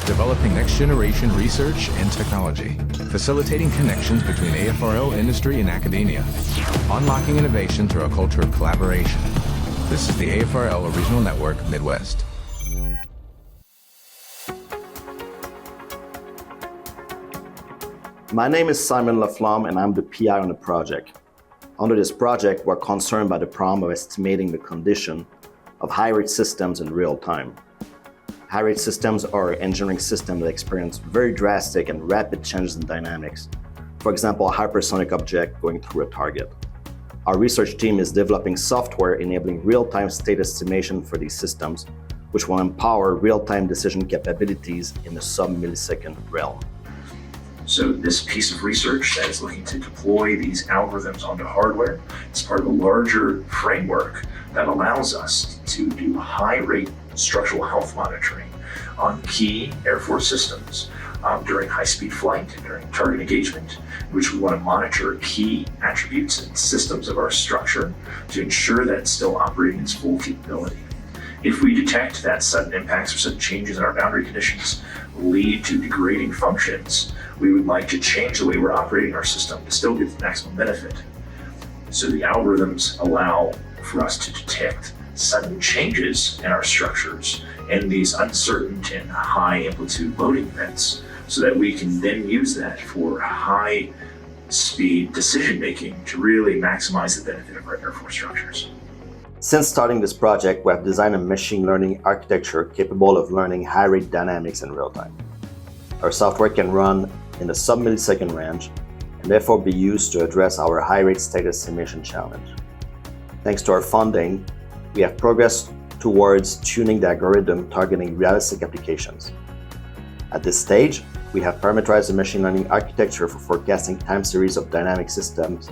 developing next-generation research and technology, facilitating connections between AFRL industry and academia, unlocking innovation through a culture of collaboration. This is the AFRL Regional Network Midwest. My name is Simon Laflamme, and I'm the PI on the project. Under this project, we're concerned by the problem of estimating the condition of high-rate systems in real time. High-rate systems are engineering systems that experience very drastic and rapid changes in dynamics. For example, a hypersonic object going through a target. Our research team is developing software enabling real-time state estimation for these systems, which will empower real-time decision capabilities in the sub-millisecond realm. So this piece of research that is looking to deploy these algorithms onto hardware is part of a larger framework that allows us to do high-rate structural health monitoring on key Air Force systems during high-speed flight and during target engagement, in which we want to monitor key attributes and systems of our structure to ensure that it's still operating its full capability. If we detect that sudden impacts or sudden changes in our boundary conditions lead to degrading functions, we would like to change the way we're operating our system to still get the maximum benefit. So the algorithms allow for us to detect sudden changes in our structures and these uncertain and high amplitude loading events so that we can then use that for high speed decision making to really maximize the benefit of our Air Force structures. Since starting this project, we have designed a machine learning architecture capable of learning high-rate dynamics in real time. Our software can run in the sub-millisecond range and therefore be used to address our high-rate state estimation challenge. Thanks to our funding, we have progressed towards tuning the algorithm targeting realistic applications. At this stage, we have parameterized the machine learning architecture for forecasting time series of dynamic systems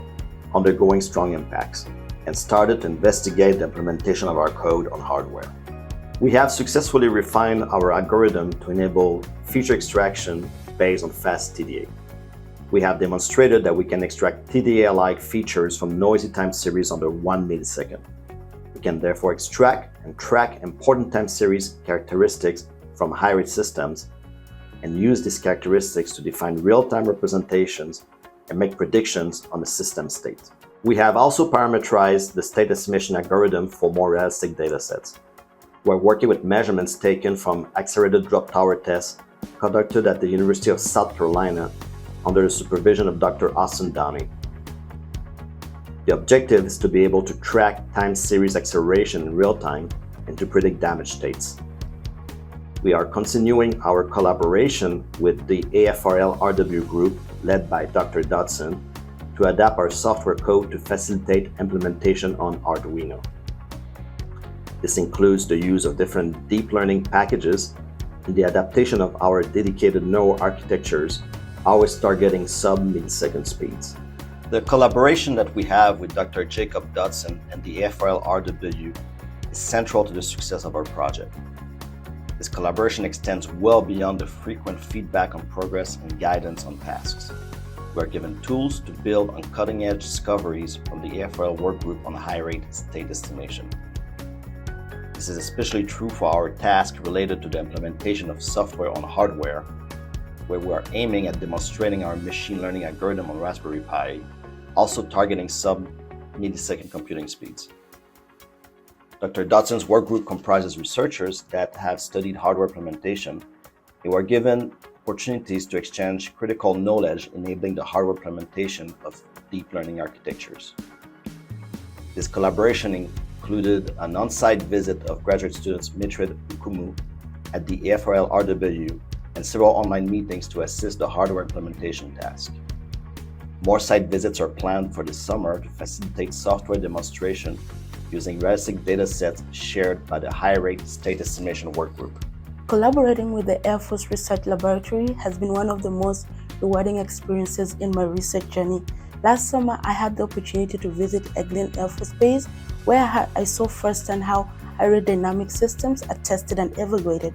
undergoing strong impacts, and started to investigate the implementation of our code on hardware. We have successfully refined our algorithm to enable feature extraction based on fast TDA. We have demonstrated that we can extract TDA-alike features from noisy time series under 1 millisecond. We can therefore extract and track important time series characteristics from high-rate systems and use these characteristics to define real-time representations and make predictions on the system state. We have also parameterized the state estimation algorithm for more realistic datasets. We're working with measurements taken from accelerated drop tower tests conducted at the University of South Carolina under the supervision of Dr. Austin Downey. The objective is to be able to track time series acceleration in real time and to predict damage states. We are continuing our collaboration with the AFRL RW group led by Dr. Dodson to adapt our software code to facilitate implementation on Arduino. This includes the use of different deep learning packages and the adaptation of our dedicated neural architectures, always targeting sub-millisecond speeds. The collaboration that we have with Dr. Jacob Dodson and the AFRL RW is central to the success of our project. This collaboration extends well beyond the frequent feedback on progress and guidance on tasks. We are given tools to build on cutting-edge discoveries from the AFRL workgroup on high-rate state estimation. This is especially true for our task related to the implementation of software on hardware, where we are aiming at demonstrating our machine learning algorithm on Raspberry Pi, also targeting sub-millisecond computing speeds. Dr. Dodson's workgroup comprises researchers that have studied hardware implementation. They were given opportunities to exchange critical knowledge enabling the hardware implementation of deep learning architectures. This collaboration included an on-site visit of graduate students Mitred Ukumu at the AFRL RW and several online meetings to assist the hardware implementation task. More site visits are planned for this summer to facilitate software demonstration using realistic datasets shared by the high-rate state estimation workgroup. Collaborating with the Air Force Research Laboratory has been one of the most rewarding experiences in my research journey. Last summer, I had the opportunity to visit Eglin Air Force Base, where I saw firsthand how aerodynamic systems are tested and evaluated.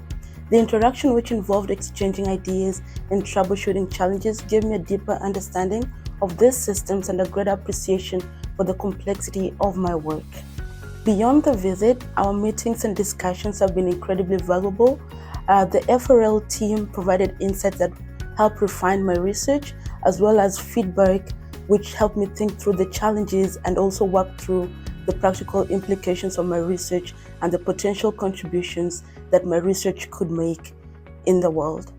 The interaction, which involved exchanging ideas and troubleshooting challenges, gave me a deeper understanding of these systems and a greater appreciation for the complexity of my work. Beyond the visit, our meetings and discussions have been incredibly valuable. The AFRL team provided insights that helped refine my research, as well as feedback which helped me think through the challenges and also work through the practical implications of my research and the potential contributions that my research could make in the world.